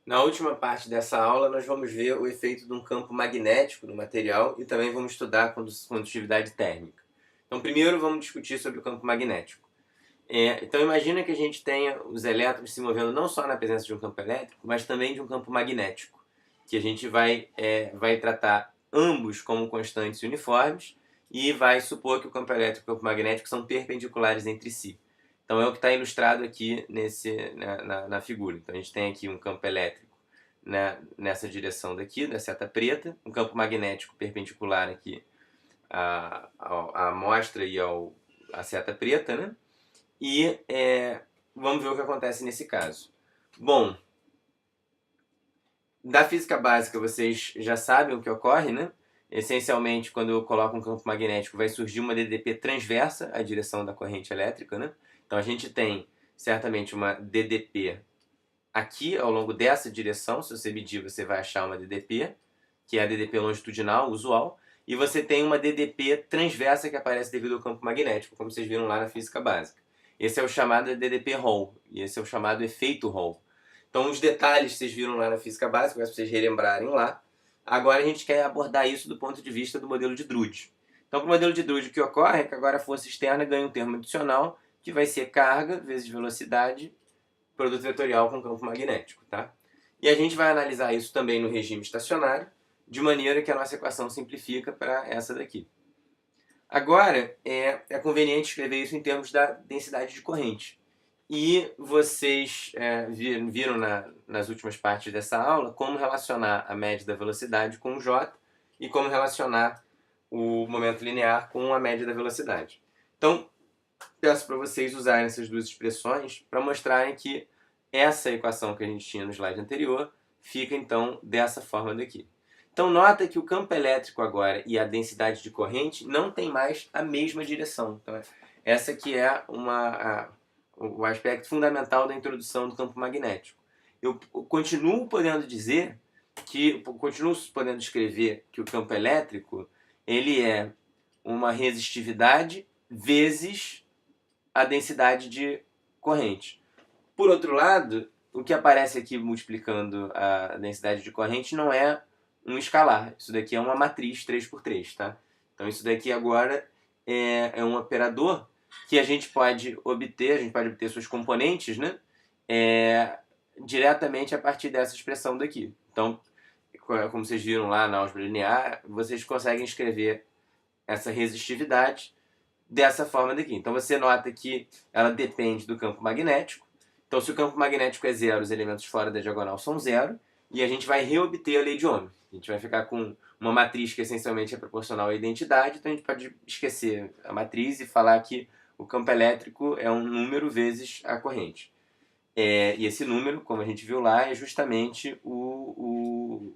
Na última parte dessa aula, nós vamos ver o efeito de um campo magnético no material e também vamos estudar a condutividade térmica. Então, primeiro vamos discutir sobre o campo magnético. Então, imagina que a gente tenha os elétrons se movendo não só na presença de um campo elétrico, mas também de um campo magnético, que a gente vai tratar ambos como constantes uniformes e vai supor que o campo elétrico e o campo magnético são perpendiculares entre si. Então é o que está ilustrado aqui na figura. Então a gente tem aqui um campo elétrico, né, nessa direção daqui, da seta preta, um campo magnético perpendicular aqui à amostra e à seta preta, né? E vamos ver o que acontece nesse caso. Bom, da física básica vocês já sabem o que ocorre, né? Essencialmente, quando eu coloco um campo magnético, vai surgir uma DDP transversa à direção da corrente elétrica, né? Então a gente tem certamente uma DDP aqui ao longo dessa direção. Se você medir, você vai achar uma DDP, que é a DDP longitudinal, usual, e você tem uma DDP transversa que aparece devido ao campo magnético, como vocês viram lá na física básica. Esse é o chamado DDP Hall, e esse é o chamado efeito Hall. Então os detalhes vocês viram lá na física básica, para vocês relembrarem lá. Agora a gente quer abordar isso do ponto de vista do modelo de Drude. Então, para o modelo de Drude, o que ocorre é que agora a força externa ganha um termo adicional, que vai ser carga vezes velocidade, produto vetorial com campo magnético. Tá? E a gente vai analisar isso também no regime estacionário, de maneira que a nossa equação simplifica para essa daqui. Agora, é conveniente escrever isso em termos da densidade de corrente. E vocês viram nas últimas partes dessa aula como relacionar a média da velocidade com o J e como relacionar o momento linear com a média da velocidade. Então, peço para vocês usarem essas duas expressões para mostrarem que essa equação que a gente tinha no slide anterior fica, então, dessa forma daqui. Então, nota que o campo elétrico agora e a densidade de corrente não tem mais a mesma direção. Então, essa aqui é o aspecto fundamental da introdução do campo magnético. Eu continuo podendo escrever que o campo elétrico ele é uma resistividade vezes a densidade de corrente. Por outro lado, o que aparece aqui multiplicando a densidade de corrente não é um escalar. Isso daqui é uma matriz 3×3, tá? Então isso daqui agora é um operador que a gente pode obter suas componentes, né? Diretamente a partir dessa expressão daqui. Então, como vocês viram lá na álgebra linear, vocês conseguem escrever essa resistividade dessa forma daqui. Então você nota que ela depende do campo magnético. Então se o campo magnético é zero, os elementos fora da diagonal são zero, e a gente vai reobter a lei de Ohm. A gente vai ficar com uma matriz que essencialmente é proporcional à identidade, então a gente pode esquecer a matriz e falar que o campo elétrico é um número vezes a corrente. E esse número, como a gente viu lá, é justamente o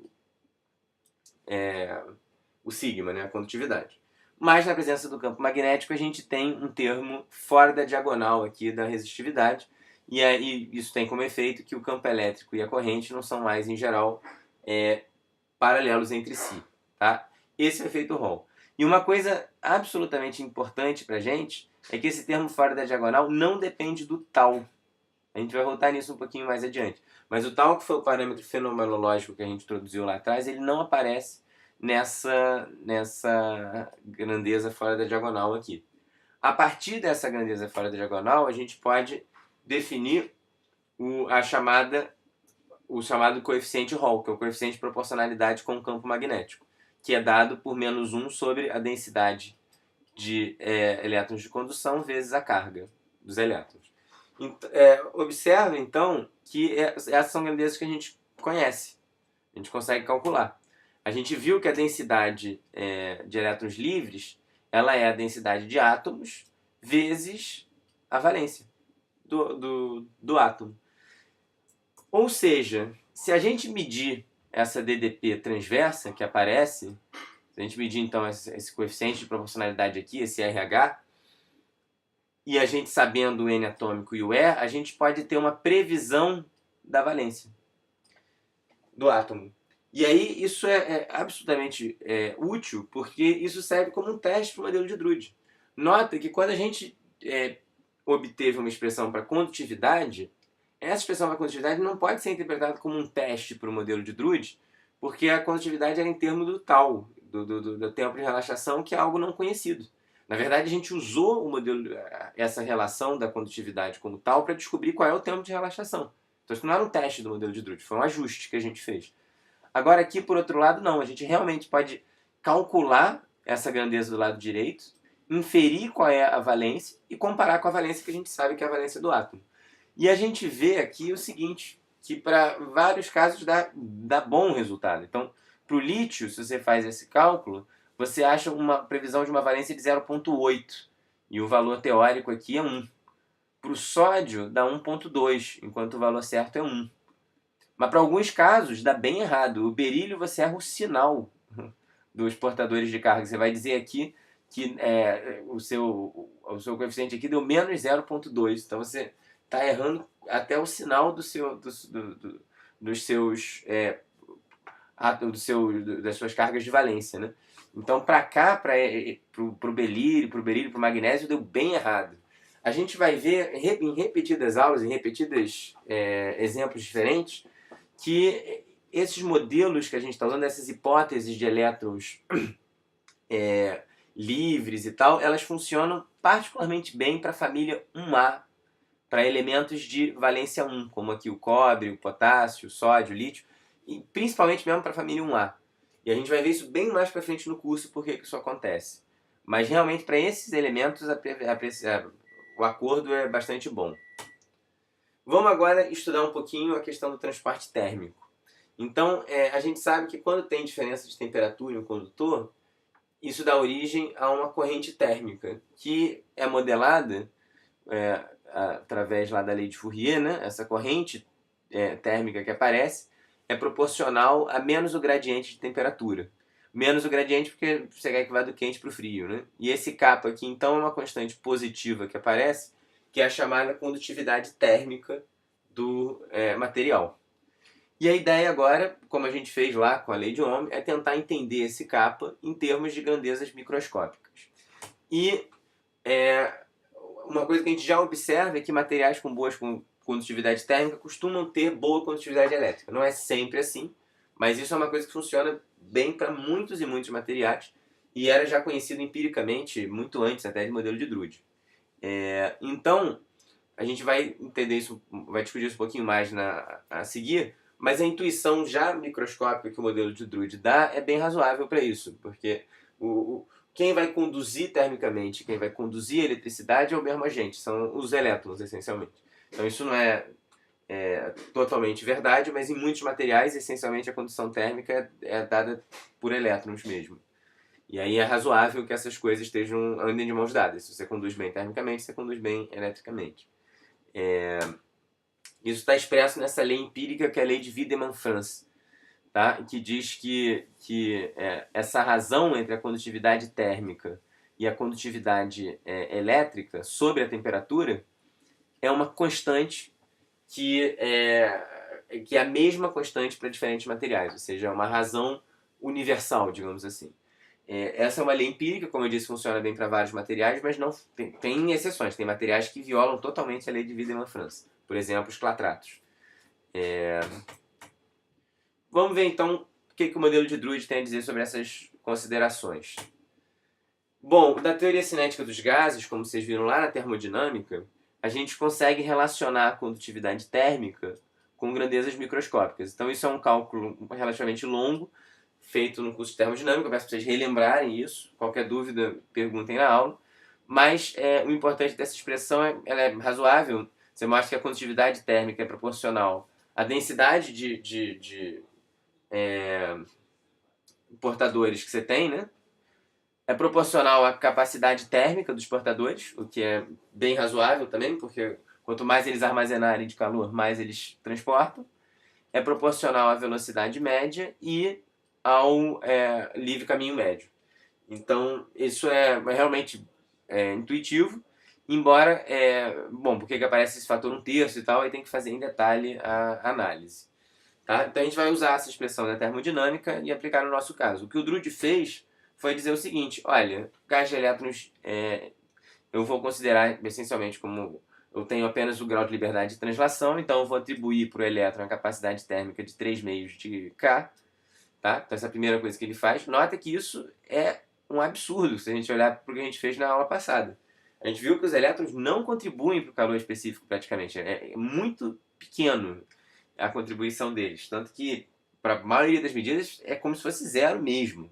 sigma, né, a condutividade. Mas na presença do campo magnético a gente tem um termo fora da diagonal aqui da resistividade, e aí isso tem como efeito que o campo elétrico e a corrente não são mais, em geral, paralelos entre si. Tá? Esse é o efeito Hall. E uma coisa absolutamente importante para a gente é que esse termo fora da diagonal não depende do tal. A gente vai voltar nisso um pouquinho mais adiante. Mas o tal, que foi o parâmetro fenomenológico que a gente introduziu lá atrás, ele não aparece nessa grandeza fora da diagonal aqui. A partir dessa grandeza fora da diagonal, a gente pode definir o chamado coeficiente Hall, que é o coeficiente de proporcionalidade com o campo magnético, que é dado por -1 sobre a densidade de elétrons de condução vezes a carga dos elétrons. Observe, então, que essas são grandezas que a gente conhece, a gente consegue calcular. A gente viu que a densidade de elétrons livres ela é a densidade de átomos vezes a valência do átomo. Ou seja, se a gente medir essa DDP transversa que aparece, se a gente medir então esse coeficiente de proporcionalidade aqui, esse RH, e a gente sabendo o N atômico e o E, a gente pode ter uma previsão da valência do átomo. E aí isso é absolutamente útil, porque isso serve como um teste para o modelo de Drude. Nota que quando a gente obteve uma expressão para condutividade, essa expressão da condutividade não pode ser interpretada como um teste para o modelo de Drude, porque a condutividade era em termos do tal, do tempo de relaxação, que é algo não conhecido. Na verdade, a gente usou o modelo, essa relação da condutividade como tal para descobrir qual é o tempo de relaxação. Então isso não era um teste do modelo de Drude, foi um ajuste que a gente fez. Agora aqui, por outro lado, não. A gente realmente pode calcular essa grandeza do lado direito, inferir qual é a valência e comparar com a valência que a gente sabe que é a valência do átomo. E a gente vê aqui o seguinte, que para vários casos dá bom resultado. Então, para o lítio, se você faz esse cálculo, você acha uma previsão de uma valência de 0,8. E o valor teórico aqui é 1. Para o sódio, dá 1,2, enquanto o valor certo é 1. Mas para alguns casos, dá bem errado. O berílio, você erra o sinal dos portadores de carga. Você vai dizer aqui que o seu coeficiente aqui deu menos 0,2. Então, você está errando até o sinal das suas cargas de valência, né? Então, para cá, para o berílio, para o magnésio, deu bem errado. A gente vai ver em repetidas aulas, em repetidos exemplos diferentes, que esses modelos que a gente está usando, essas hipóteses de elétrons livres e tal, elas funcionam particularmente bem para a família 1A, para elementos de valência 1, como aqui o cobre, o potássio, o sódio, o lítio, e principalmente mesmo para a família 1A. E a gente vai ver isso bem mais para frente no curso, porque que isso acontece. Mas realmente para esses elementos o acordo é bastante bom. Vamos agora estudar um pouquinho a questão do transporte térmico. Então, a gente sabe que quando tem diferença de temperatura em um condutor, isso dá origem a uma corrente térmica, que é modelada através lá da lei de Fourier, né? Essa corrente térmica que aparece é proporcional a menos o gradiente de temperatura. Menos o gradiente porque você quer que vá do quente para o frio, né? E esse kappa aqui, então, é uma constante positiva que aparece, que é a chamada condutividade térmica do material. E a ideia agora, como a gente fez lá com a lei de Ohm, é tentar entender esse kappa em termos de grandezas microscópicas. E uma coisa que a gente já observa é que materiais com boas condutividade térmica costumam ter boa condutividade elétrica. Não é sempre assim, mas isso é uma coisa que funciona bem para muitos e muitos materiais e era já conhecido empiricamente muito antes até do modelo de Drude. Então, a gente vai entender isso, vai discutir isso um pouquinho mais a seguir, mas a intuição já microscópica que o modelo de Drude dá é bem razoável para isso, porque quem vai conduzir termicamente, quem vai conduzir a eletricidade é o mesmo agente, são os elétrons, essencialmente. Então isso não é totalmente verdade, mas em muitos materiais, essencialmente, a condução térmica é dada por elétrons mesmo. E aí é razoável que essas coisas andem de mãos dadas. Se você conduz bem termicamente, você conduz bem eletricamente. Isso está expresso nessa lei empírica, que é a lei de Wiedemann-Franz, tá? Que diz que essa razão entre a condutividade térmica e a condutividade elétrica sobre a temperatura é uma constante que é a mesma constante para diferentes materiais, ou seja, é uma razão universal, digamos assim. Essa é uma lei empírica, como eu disse, funciona bem para vários materiais, mas não tem exceções. Tem materiais que violam totalmente a lei de Wiedemann-Franz. Por exemplo, os clatratos. Vamos ver então o que o modelo de Drude tem a dizer sobre essas considerações. Bom, da teoria cinética dos gases, como vocês viram lá na termodinâmica, a gente consegue relacionar a condutividade térmica com grandezas microscópicas. Então isso é um cálculo relativamente longo, feito no curso de termodinâmica. Eu peço para vocês relembrarem isso. Qualquer dúvida, perguntem na aula. Mas o importante dessa expressão ela é razoável. Você mostra que a condutividade térmica é proporcional à densidade de portadores que você tem, né? É proporcional à capacidade térmica dos portadores, o que é bem razoável também, porque quanto mais eles armazenarem de calor, mais eles transportam. É proporcional à velocidade média e ao livre caminho médio. Então, isso é realmente intuitivo, embora, bom, porque que aparece esse fator 1/3 e tal, aí tem que fazer em detalhe a análise. Tá? Então a gente vai usar essa expressão da termodinâmica e aplicar no nosso caso. O que o Drude fez foi dizer o seguinte: olha, gás de elétrons eu vou considerar essencialmente como eu tenho apenas o grau de liberdade de translação, então eu vou atribuir para o elétron a capacidade térmica de 3 meios de K. Tá? Então essa é a primeira coisa que ele faz. Nota que isso é um absurdo se a gente olhar para o que a gente fez na aula passada. A gente viu que os elétrons não contribuem para o calor específico praticamente. É muito pequeno a contribuição deles. Tanto que, para a maioria das medidas, é como se fosse zero mesmo.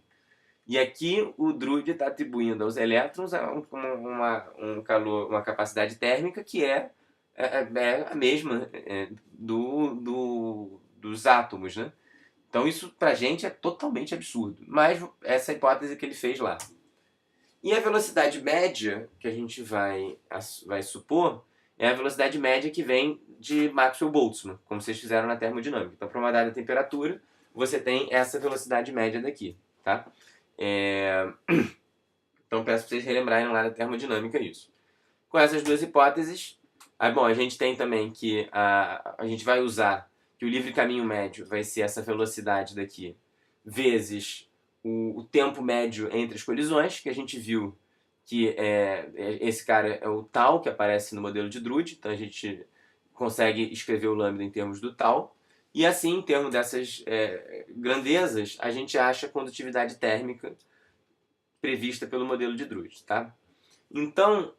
E aqui o Drude está atribuindo aos elétrons um calor, uma capacidade térmica que é a mesma dos átomos, né? Então isso pra gente é totalmente absurdo. Mas essa é a hipótese que ele fez lá. E a velocidade média que a gente vai supor é a velocidade média que vem de Maxwell-Boltzmann, como vocês fizeram na termodinâmica. Então, para uma dada temperatura, você tem essa velocidade média daqui. Tá? Então, peço para vocês relembrarem lá da termodinâmica isso. Com essas duas hipóteses, bom, a gente tem também que a gente vai usar que o livre caminho médio vai ser essa velocidade daqui, vezes o tempo médio entre as colisões, que a gente viu que esse cara é o tau, que aparece no modelo de Drude, então a gente consegue escrever o lambda em termos do tau, e assim, em termos dessas grandezas, a gente acha a condutividade térmica prevista pelo modelo de Drude. Tá? Então,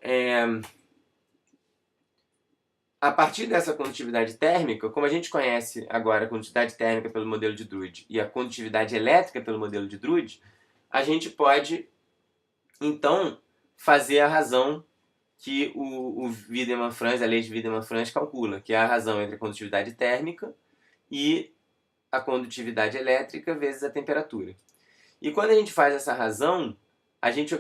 a partir dessa condutividade térmica, como a gente conhece agora a condutividade térmica pelo modelo de Drude e a condutividade elétrica pelo modelo de Drude, a gente pode, então, fazer a razão que o Wiedemann-Franz, a lei de Wiedemann-Franz, calcula, que é a razão entre a condutividade térmica e a condutividade elétrica vezes a temperatura. E quando a gente faz essa razão, a gente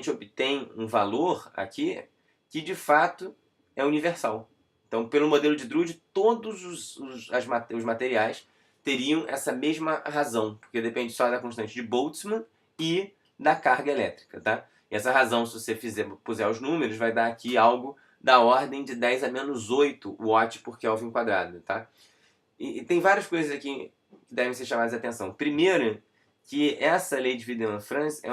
obtém um valor aqui que, de fato, é universal. Então, pelo modelo de Drude, todos os materiais teriam essa mesma razão, porque depende só da constante de Boltzmann e da carga elétrica. Tá? E essa razão, se você puser os números, vai dar aqui algo da ordem de 10 a menos 8 watt por Kelvin quadrado. Tá? E tem várias coisas aqui que devem ser chamadas a atenção. Primeiro, que essa lei de Wiedemann-Franz é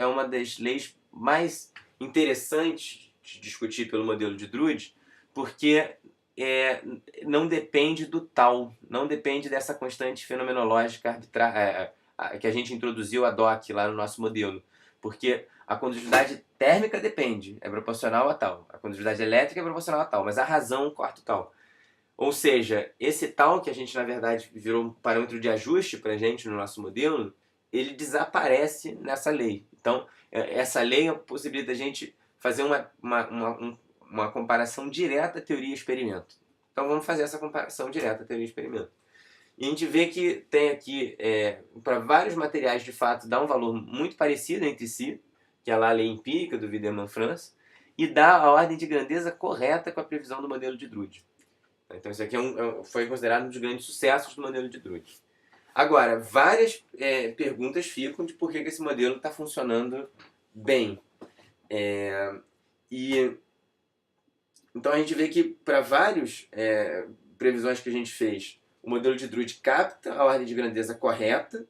uma das leis mais interessantes de discutir pelo modelo de Drude, porque não depende do tal, não depende dessa constante fenomenológica arbitrária que a gente introduziu ad hoc lá no nosso modelo. Porque a condutividade térmica depende, é proporcional a tal. A condutividade elétrica é proporcional a tal, mas a razão corta o tal. Ou seja, esse tal que a gente, na verdade, virou um parâmetro de ajuste para a gente no nosso modelo, ele desaparece nessa lei. Então, essa lei possibilita a gente fazer uma comparação direta teoria-experimento. Então, vamos fazer essa comparação direta teoria-experimento. E a gente vê que tem aqui, para vários materiais, de fato, dá um valor muito parecido entre si, que é lá a lei empírica do Wiedemann-Franz, e dá a ordem de grandeza correta com a previsão do modelo de Drude. Então isso aqui foi considerado um dos grandes sucessos do modelo de Drude. Agora, várias perguntas ficam de por que esse modelo está funcionando bem. Então a gente vê que para várias previsões que a gente fez, o modelo de Drude capta a ordem de grandeza correta,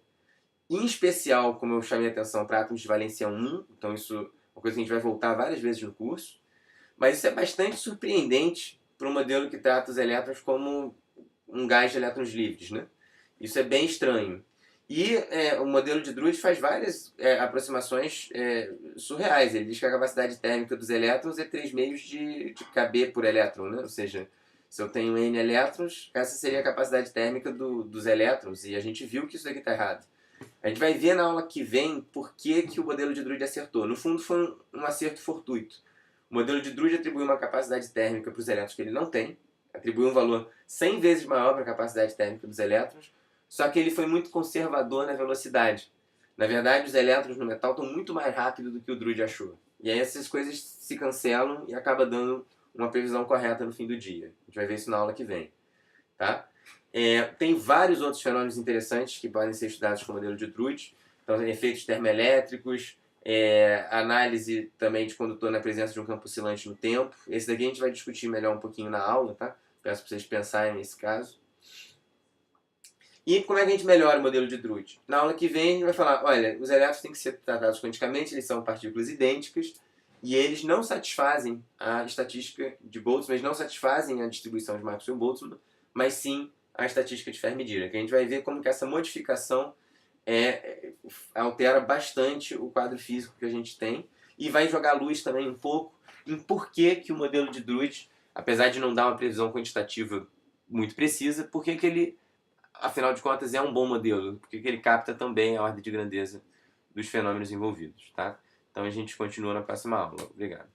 em especial, como eu chamei a atenção, para átomos de valência 1, então isso é uma coisa que a gente vai voltar várias vezes no curso, mas isso é bastante surpreendente para um modelo que trata os elétrons como um gás de elétrons livres, né? Isso é bem estranho. E o modelo de Drude faz várias aproximações surreais. Ele diz que a capacidade térmica dos elétrons é 3 meios de Kb por elétron, né? Ou seja, se eu tenho N elétrons, essa seria a capacidade térmica dos elétrons. E a gente viu que isso aqui está errado. A gente vai ver na aula que vem por que o modelo de Drude acertou. No fundo, foi um acerto fortuito. O modelo de Drude atribui uma capacidade térmica para os elétrons que ele não tem, atribui um valor 100 vezes maior para a capacidade térmica dos elétrons, só que ele foi muito conservador na velocidade. Na verdade, os elétrons no metal estão muito mais rápidos do que o Drude achou. E aí essas coisas se cancelam e acaba dando uma previsão correta no fim do dia. A gente vai ver isso na aula que vem. Tá? Tem vários outros fenômenos interessantes que podem ser estudados com o modelo de Drude. Então, efeitos termoelétricos, análise também de condutor na presença de um campo oscilante no tempo. Esse daqui a gente vai discutir melhor um pouquinho na aula, tá? Peço para vocês pensarem nesse caso. E como é que a gente melhora o modelo de Drude? Na aula que vem a gente vai falar, olha, os elétrons têm que ser tratados quanticamente, eles são partículas idênticas, e eles não satisfazem a estatística de Boltzmann, não satisfazem a distribuição de Maxwell-Boltzmann, mas sim a estatística de Fermi-Dirac. A gente vai ver como que essa modificação altera bastante o quadro físico que a gente tem e vai jogar luz também um pouco em por que o modelo de Drude, apesar de não dar uma previsão quantitativa muito precisa, por que ele, afinal de contas, é um bom modelo, porque ele capta também a ordem de grandeza dos fenômenos envolvidos, tá? Então a gente continua na próxima aula. Obrigado.